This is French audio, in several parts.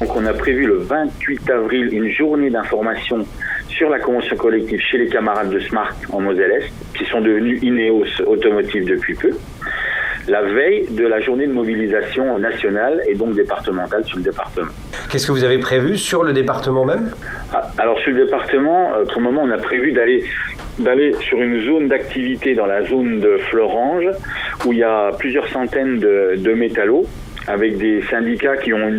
Donc on a prévu le 28 avril une journée d'information sur la convention collective chez les camarades de Smart en Moselle-Est, qui sont devenus Ineos Automotive depuis peu, la veille de la journée de mobilisation nationale et donc départementale sur le département. Qu'est-ce que vous avez prévu sur le département même ? Alors sur le département, pour le moment, on a prévu d'aller sur une zone d'activité dans la zone de Florange, où il y a plusieurs centaines de métallos, avec des syndicats qui ont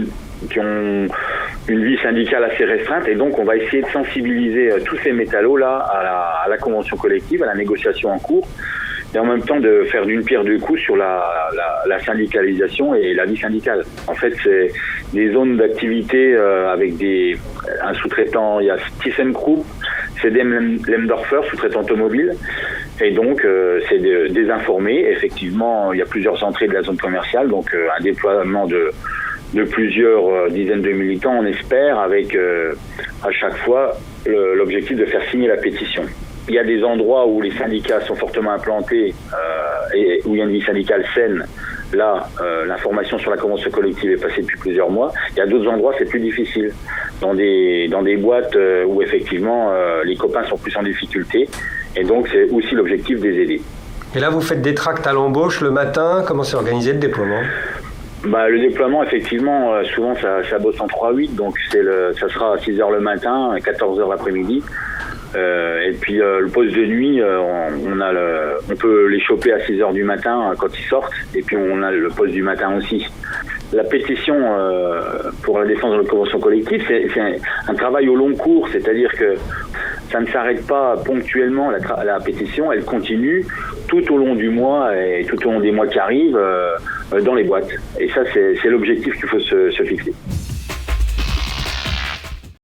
une vie syndicale assez restreinte, et donc on va essayer de sensibiliser tous ces métallos-là à la convention collective, à la négociation en cours, et en même temps de faire d'une pierre deux coups sur la syndicalisation et la vie syndicale. En fait, c'est des zones d'activité avec un sous-traitant, il y a ThyssenKrupp, CDM Lemdorfer, sous-traitant automobile, et donc c'est désinformer. Effectivement, il y a plusieurs entrées de la zone commerciale, donc un déploiement de plusieurs dizaines de militants, on espère, avec à chaque fois l'objectif de faire signer la pétition. Il y a des endroits où les syndicats sont fortement implantés et où il y a une vie syndicale saine. Là, l'information sur la convention collective est passée depuis plusieurs mois. Il y a d'autres endroits, c'est plus difficile. Dans des boîtes où effectivement les copains sont plus en difficulté. Et donc, c'est aussi l'objectif des aider. Et là, vous faites des tracts à l'embauche le matin. Comment s'est organisé le déploiement ? Le déploiement, effectivement, souvent ça bosse en 3-8. Donc, ça sera à 6h le matin, 14h l'après-midi. Et puis le poste de nuit, on peut les choper à 6h du matin quand ils sortent, et puis on a le poste du matin aussi. La pétition pour la défense de la convention collective, c'est un travail au long cours, c'est-à-dire que ça ne s'arrête pas ponctuellement, la pétition, elle continue tout au long du mois et tout au long des mois qui arrivent dans les boîtes. Et ça, c'est l'objectif qu'il faut se fixer.